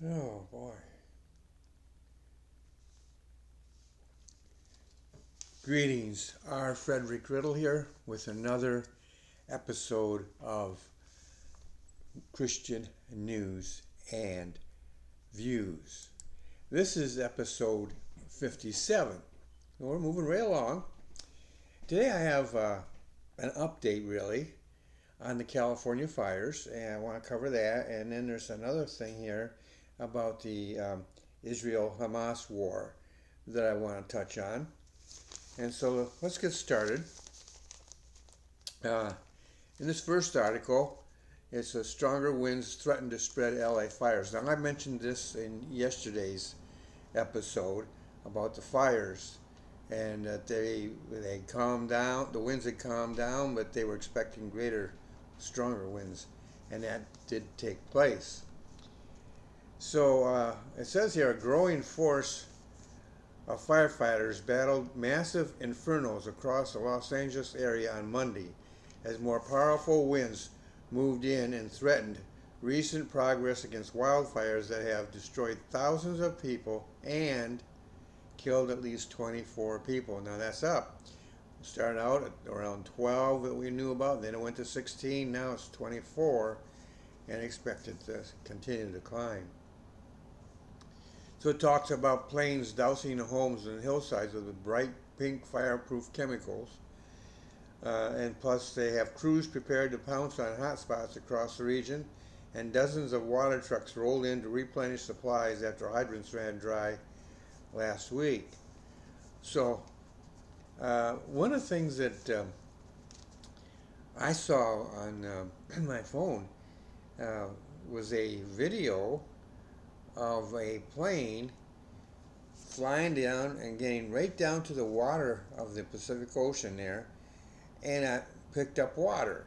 Oh boy. Greetings. R. Frederick Riddle here with another episode of Christian News and Views. This is episode 57. We're moving right along. Today I have an update really on the California fires, and I want to cover that. And then there's another thing here about the Israel Hamas war that I want to touch on. And so let's get started. Uh, in this first article, it's a stronger winds threaten to spread LA fires. Now, I mentioned this in yesterday's episode about the fires and that they calmed down, the winds had calmed down, but they were expecting greater, stronger winds, and that did take place. So it says here a growing force firefighters battled massive infernos across the Los Angeles area on Monday as more powerful winds moved in and threatened recent progress against wildfires that have destroyed thousands of people and killed at least 24 people. Now that's up. It started out at around 12 that we knew about, then it went to 16, now it's 24, and expected to continue to climb. So it talks about planes dousing homes and hillsides with bright pink fireproof chemicals. And plus, they have crews prepared to pounce on hotspots across the region, and dozens of water trucks rolled in to replenish supplies after hydrants ran dry last week. So, one of the things that I saw on my phone uh, was a video of a plane flying down and getting right down to the water of the Pacific Ocean there, and I picked up water.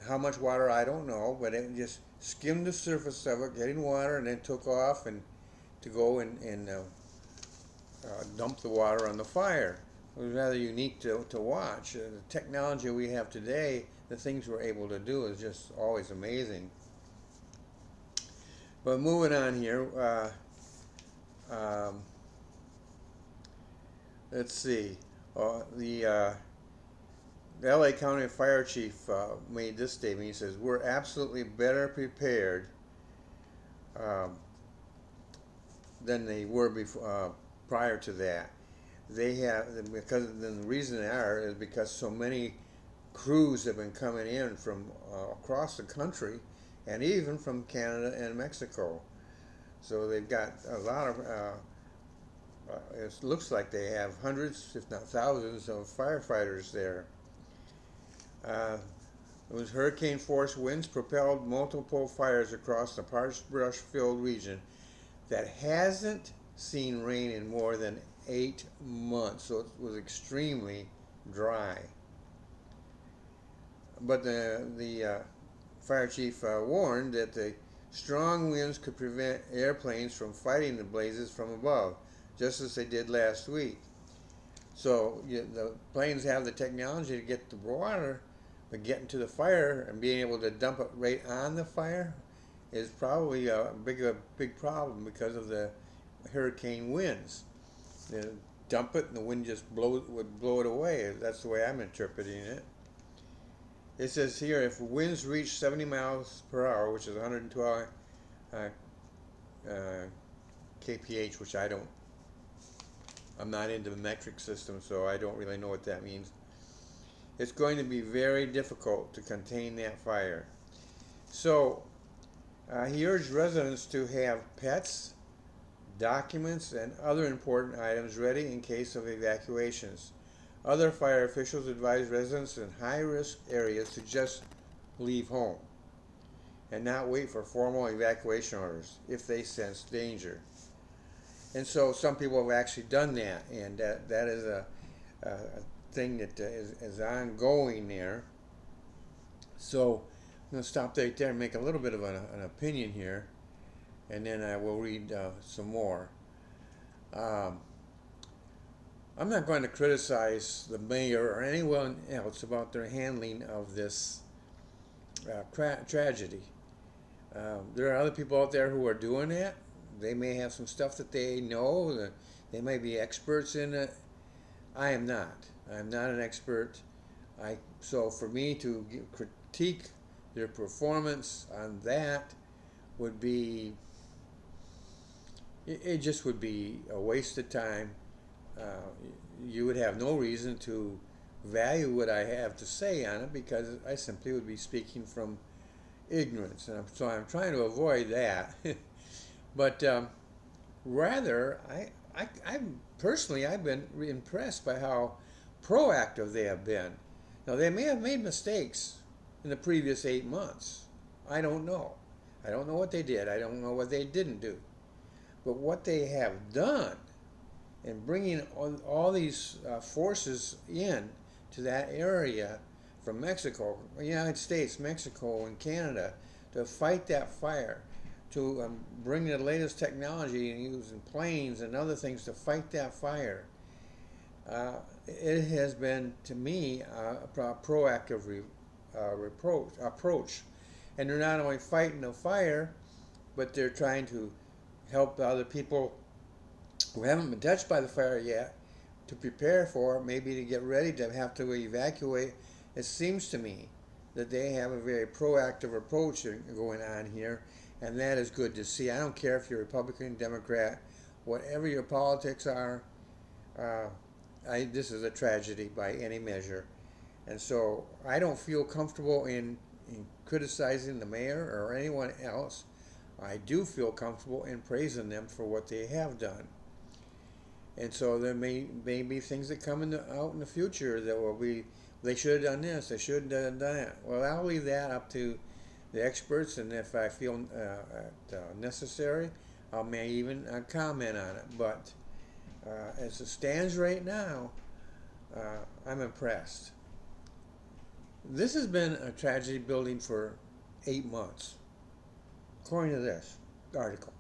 How much water I don't know, but it just skimmed the surface of it, getting water, and then took off and to go and dump the water on the fire. It was rather unique to watch. The technology we have today, the things we're able to do is just always amazing. But moving on here, um, let's see. The LA County Fire Chief made this statement. He says, "We're absolutely better prepared um, than they were prior to that. They have because the reason they are is because so many crews have been coming in from across the country, and even from Canada and Mexico. So they've got a lot of. It looks like they have hundreds, if not thousands, of firefighters there." Uh, it was hurricane force winds propelled multiple fires across the parched brush filled region that hasn't seen rain in more than 8 months, so it was extremely dry. But the fire chief warned that the strong winds could prevent airplanes from fighting the blazes from above, just as they did last week. So the planes have the technology to get the water, but getting to the fire and being able to dump it right on the fire is probably a big problem because of the hurricane winds. They dump it and the wind just would blow it away. That's the way I'm interpreting it. It says here if winds reach 70 miles per hour, which is 112 uh, kph, which I'm not into the metric system, so I don't really know what that means. It's going to be very difficult to contain that fire. So he urged residents to have pets, documents, and other important items ready in case of evacuations. Other fire officials advised residents in high-risk areas to just leave home and not wait for formal evacuation orders if they sense danger. And so some people have actually done that, and that is a thing that is ongoing there. So I'm going to stop right there and make a little bit of an opinion here, and then I will read some more. Um, I'm not going to criticize the mayor or anyone else about their handling of this tragedy. There are other people out there who are doing that. They may have some stuff that they know. That they might be experts in it. I am not. I'm not an expert. So for me to critique their performance on that would be, it just would be a waste of time. Uh, you would have no reason to value what I have to say on it because I simply would be speaking from ignorance, and so I'm trying to avoid that. But rather, I'm personally, I've been impressed by how proactive they have been. Now, they may have made mistakes in the previous 8 months. I don't know. I don't know what they did. I don't know what they didn't do. But what they have done in bringing all these forces in to that area from Mexico, United States, Mexico, and Canada to fight that fire, to bring the latest technology and using planes and other things to fight that fire. It has been, to me, a proactive approach. And they're not only fighting the fire, but they're trying to help other people who haven't been touched by the fire yet to prepare for, maybe to get ready to have to evacuate. It seems to me that they have a very proactive approach going on here, and that is good to see. I don't care if you're Republican, Democrat, whatever your politics are. Uh, this is a tragedy by any measure, and so I don't feel comfortable in criticizing the mayor or anyone else. I do feel comfortable in praising them for what they have done. And so there may be things that come out in the future that will be, they should have done this, they should have done that. Well, I'll leave that up to the experts, and if I feel necessary, I may even comment on it. But as it stands right now, I'm impressed. This has been a tragedy building for 8 months, according to this article.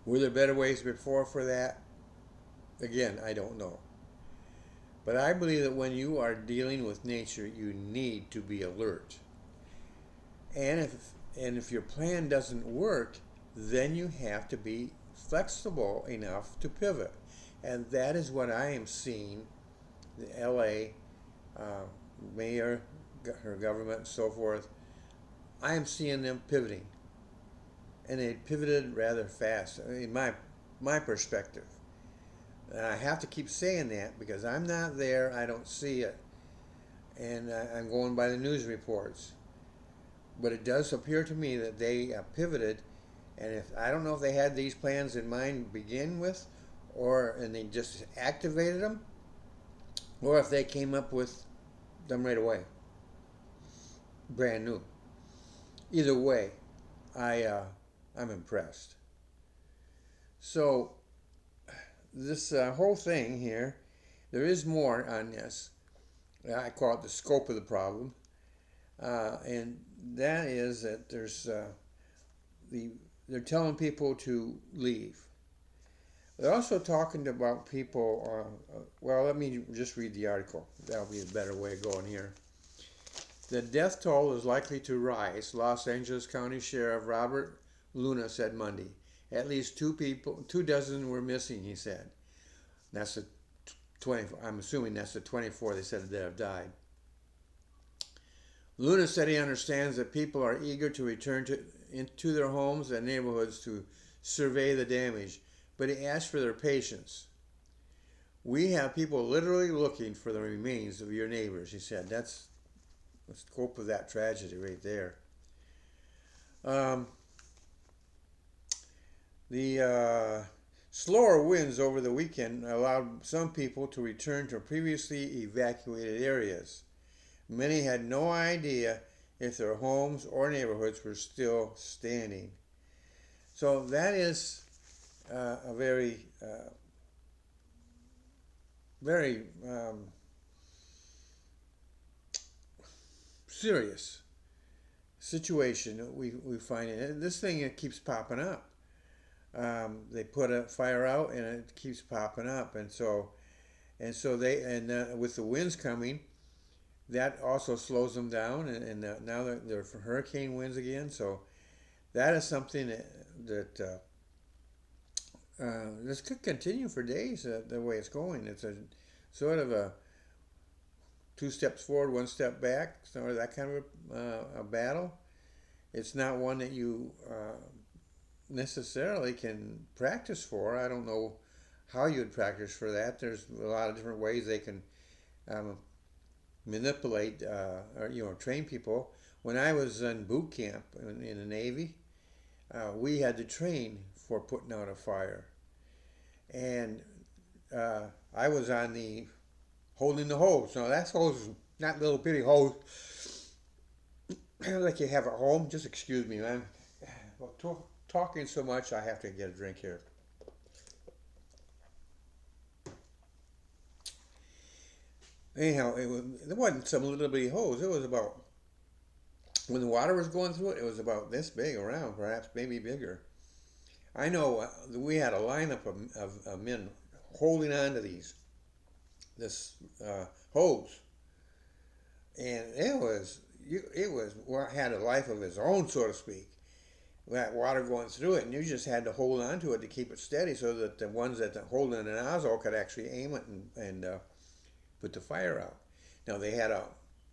Were there better ways before for that? Again, I don't know. But I believe that when you are dealing with nature, you need to be alert. And if your plan doesn't work, then you have to be flexible enough to pivot. And that is what I am seeing the LA mayor, her government, and so forth. I am seeing them pivoting. And they pivoted rather fast, in my perspective. And I have to keep saying that because I'm not there, I don't see it, and I'm going by the news reports. But it does appear to me that they pivoted, and if I don't know if they had these plans in mind to begin with, and they just activated them, or if they came up with them right away, brand new. Either way, I'm impressed. So this whole thing here, there is more on this. I call it the scope of the problem, and that is that they're telling people to leave. They're also talking about people. Well, let me just read the article. That'll be a better way of going here. The death toll is likely to rise, Los Angeles County Sheriff Robert Luna said Monday. At least 2 dozen were missing, he said. That's the 20. I'm assuming that's the 24 they said that have died. Luna said he understands that people are eager to return into their homes and neighborhoods to survey the damage, but he asked for their patience. We have people literally looking for the remains of your neighbors, he said. That's the scope of that tragedy right there. The slower winds over the weekend allowed some people to return to previously evacuated areas. Many had no idea if their homes or neighborhoods were still standing. So that is a very, very serious situation that we find in it. This thing, it keeps popping up. They put a fire out and it keeps popping up, and so with the winds coming, that also slows them down, and now they're for hurricane winds again. So that is something this could continue for days. The way it's going, it's a sort of a two steps forward, one step back, sort of that kind of a battle. It's not one that you necessarily can practice for. I don't know how you'd practice for that. There's a lot of different ways they can um, manipulate or train people. When I was in boot camp in the Navy, we had to train for putting out a fire, and I was on the holding the hose. Now that's hose, not little bitty hose like you have at home. Just excuse me, man. Well, talking so much, I have to get a drink here. Anyhow, it wasn't some little bitty hose. It was about when the water was going through it. It was about this big around, perhaps maybe bigger. I know we had a lineup of men holding on to this hose, and it was had a life of its own, so to speak. That water going through it, and you just had to hold on to it to keep it steady, so that the ones that holding the nozzle could actually aim it and put the fire out. Now they had a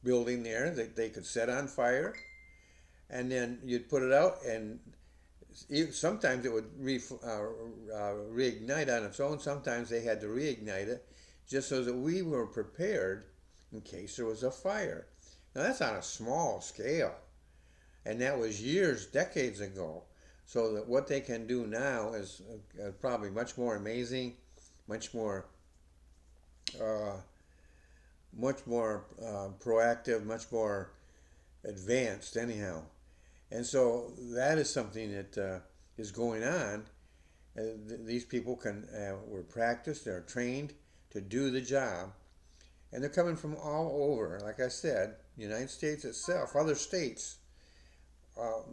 building there that they could set on fire, and then you'd put it out, and sometimes it would reignite on its own. Sometimes they had to reignite it, just so that we were prepared in case there was a fire. Now that's on a small scale, and that was years, decades ago. So that what they can do now is probably much more amazing, much more, uh, proactive, much more advanced, anyhow. And so that is something that is going on. These people were practiced, they're trained to do the job, and they're coming from all over. Like I said, the United States itself, other states,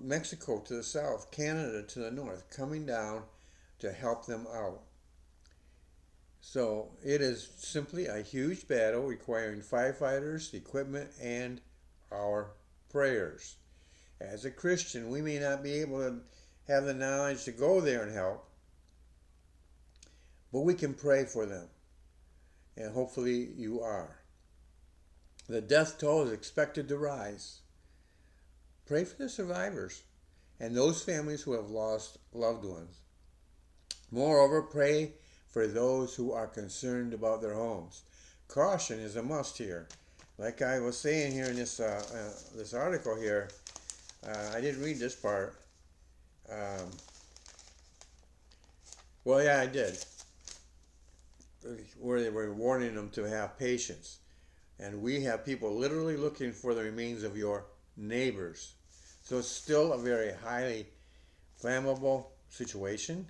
Mexico to the south, Canada to the north, coming down to help them out. So it is simply a huge battle requiring firefighters, equipment, and our prayers. As a Christian, we may not be able to have the knowledge to go there and help, but we can pray for them, and hopefully you are. The death toll is expected to rise. Pray for the survivors and those families who have lost loved ones. Moreover, pray for those who are concerned about their homes. Caution is a must here. Like I was saying here in this article here, I didn't read this part. Um, well, yeah, I did. Where they were warning them to have patience. And we have people literally looking for the remains of your neighbors. So it's still a very highly flammable situation.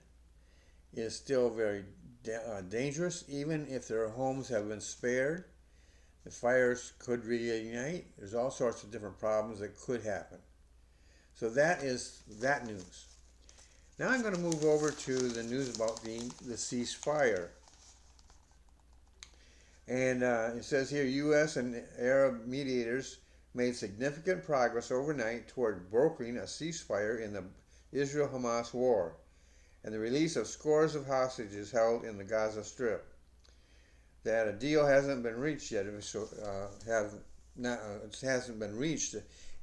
It is still very dangerous, even if their homes have been spared. The fires could reignite. There's all sorts of different problems that could happen. So that is that news. Now I'm going to move over to the news about the ceasefire. And it says here, U.S. and Arab mediators made significant progress overnight toward brokering a ceasefire in the Israel-Hamas war and the release of scores of hostages held in the Gaza Strip. That a deal hasn't been reached yet. It hasn't been reached,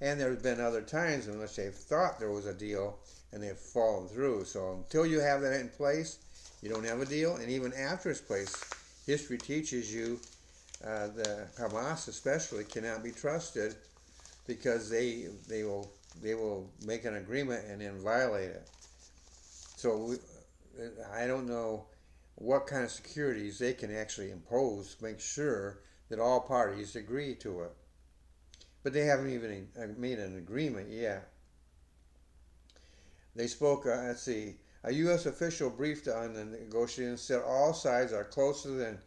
and there have been other times in which they've thought there was a deal and they've fallen through. So until you have that in place, you don't have a deal. And even after it's placed, history teaches you the Hamas especially cannot be trusted because they will make an agreement and then violate it. So I don't know what kind of securities they can actually impose to make sure that all parties agree to it. But they haven't even made an agreement yet. They spoke, let's see, a U.S. official briefed on the negotiations said all sides are closer than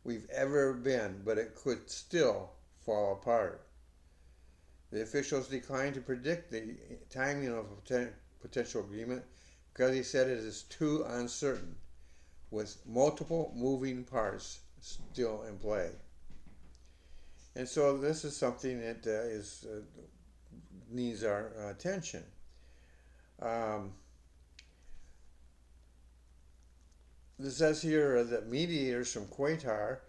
we've ever been, but it could still fall apart. The officials declined to predict the timing of a potential agreement because he said it is too uncertain, with multiple moving parts still in play. And so this is something that needs our attention. Um, This says here that mediators from Qatar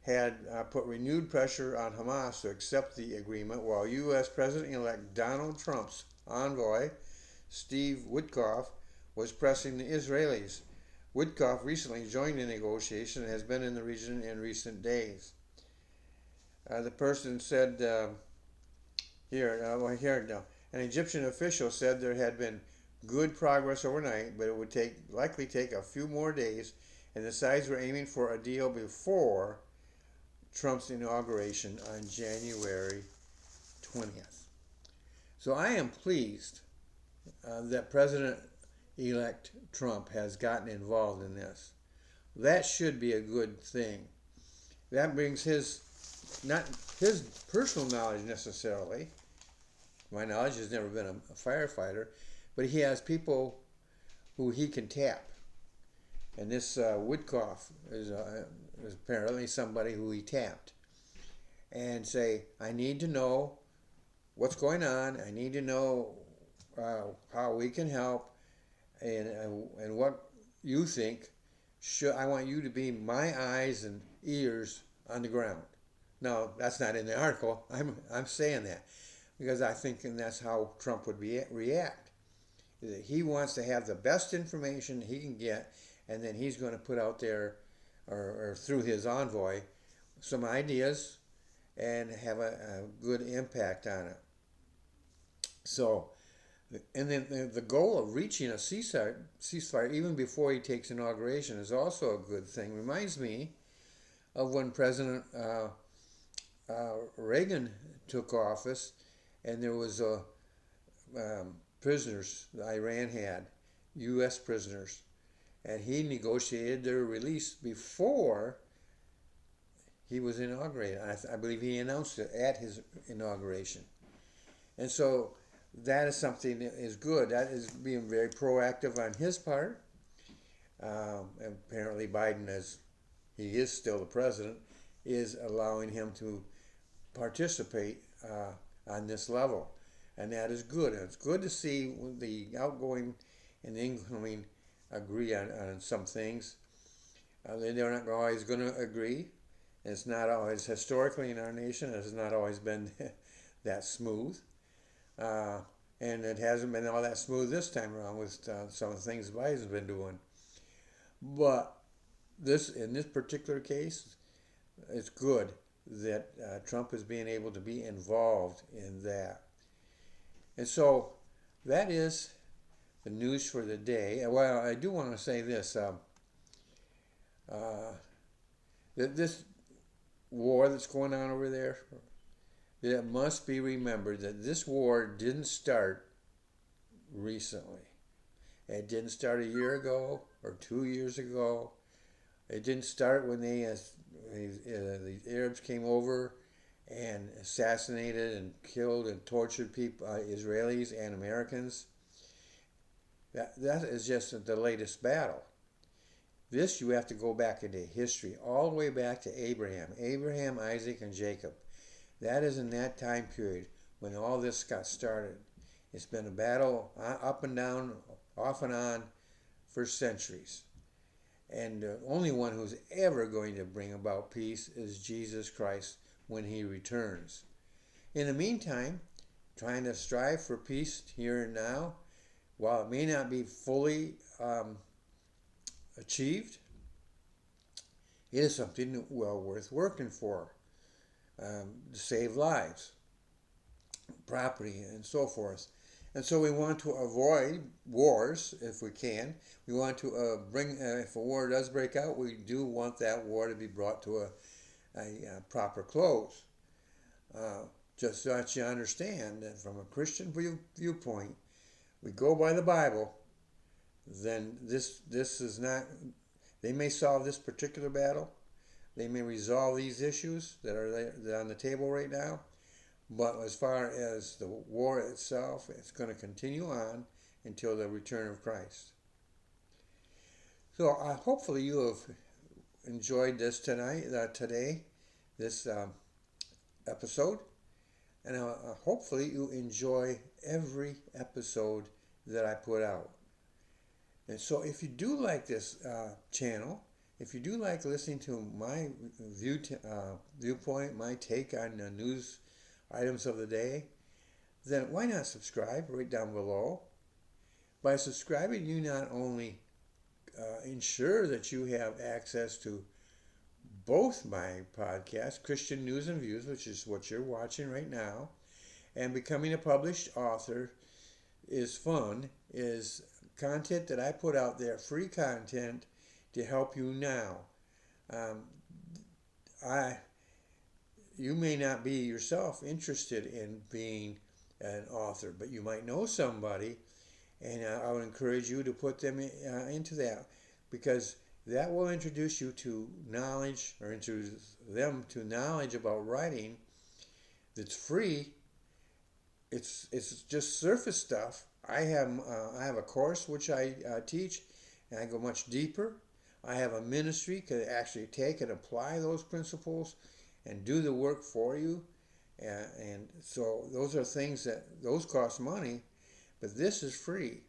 had put renewed pressure on Hamas to accept the agreement, while U.S. President-elect Donald Trump's envoy, Steve Witkoff, was pressing the Israelis. Witkoff recently joined the negotiation and has been in the region in recent days. The person said here now, an Egyptian official said there had been good progress overnight, but it would likely take a few more days, and the sides were aiming for a deal before Trump's inauguration on January 20th. So I am pleased that President-elect Trump has gotten involved in this. That should be a good thing. That brings not his personal knowledge necessarily. My knowledge has never been a firefighter, but he has people who he can tap. And this Woodcock is apparently somebody who he tapped and say, I need to know what's going on. I need to know how we can help and what you think. I want you to be my eyes and ears on the ground. No, that's not in the article. I'm saying that because I think and that's how Trump would react. He wants to have the best information he can get, and then he's going to put out there, or through his envoy, some ideas and have a good impact on it. So, and then the goal of reaching a ceasefire even before he takes inauguration is also a good thing. Reminds me of when President Reagan took office, and there was prisoners Iran had, U.S. prisoners, and he negotiated their release before he was inaugurated. I believe he announced it at his inauguration. And so that is something that is good. That is being very proactive on his part. Apparently Biden, as he is still the president, is allowing him to participate on this level. And that is good. And it's good to see the outgoing and the incoming agree on some things. They're not always going to agree. It's not always, historically in our nation, it has not always been that smooth. And it hasn't been all that smooth this time around with some of the things Biden's been doing. But in this particular case, it's good that Trump is being able to be involved in that. And so that is the news for the day. Well, I do want to say this. That this war that's going on over there, it must be remembered that this war didn't start recently. It didn't start a year ago or 2 years ago. It didn't start when the Arabs came over and assassinated and killed and tortured people, Israelis and Americans. That is just the latest battle. This you have to go back into history, all the way back to Abraham, Isaac, and Jacob. That is in that time period when all this got started. It's been a battle up and down, off and on, for centuries. And the only one who's ever going to bring about peace is Jesus Christ when he returns. In the meantime, trying to strive for peace here and now, while it may not be fully achieved, it is something well worth working for, to save lives, property, and so forth. And so we want to avoid wars if we can. We want to if a war does break out, we do want that war to be brought to a proper close. Just so that you understand that from a Christian viewpoint, we go by the Bible, then this is not, they may solve this particular battle, they may resolve these issues that are on the table right now, but as far as the war itself, it's going to continue on until the return of Christ. So hopefully you have enjoyed this today, this episode, and hopefully you enjoy every episode that I put out. And so if you do like this channel, if you do like listening to my viewpoint, my take on the news items of the day, then why not subscribe right down below? By subscribing, you not only ensure that you have access to both my podcasts, Christian News and Views, which is what you're watching right now, and becoming a published author is fun, is content that I put out there, free content to help you now. Um, I, you may not be yourself interested in being an author, but you might know somebody, and I would encourage you to put them into that, because that will introduce you to knowledge, or introduce them to knowledge about writing that's free. It's just surface stuff. I have a course which I teach, and I go much deeper. I have a ministry to actually take and apply those principles and do the work for you. And so those are things those cost money, but this is free.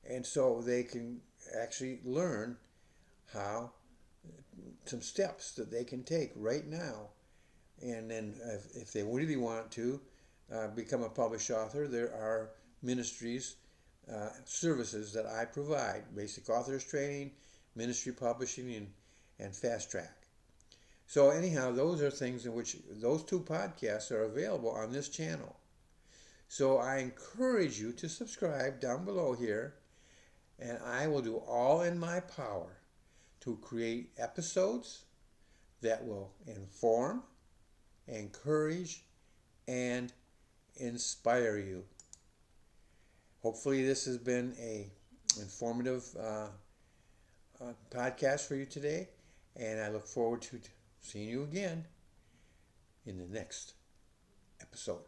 And so they can actually learn how, some steps that they can take right now. And then if they really want to become a published author, there are ministries, services that I provide: basic authors training, ministry publishing, and fast track. So anyhow, those are things in which those two podcasts are available on this channel. So I encourage you to subscribe down below here, and I will do all in my power to create episodes that will inform, encourage, and inspire you. Hopefully this has been a informative podcast for you today, and I look forward to seeing you again in the next episode.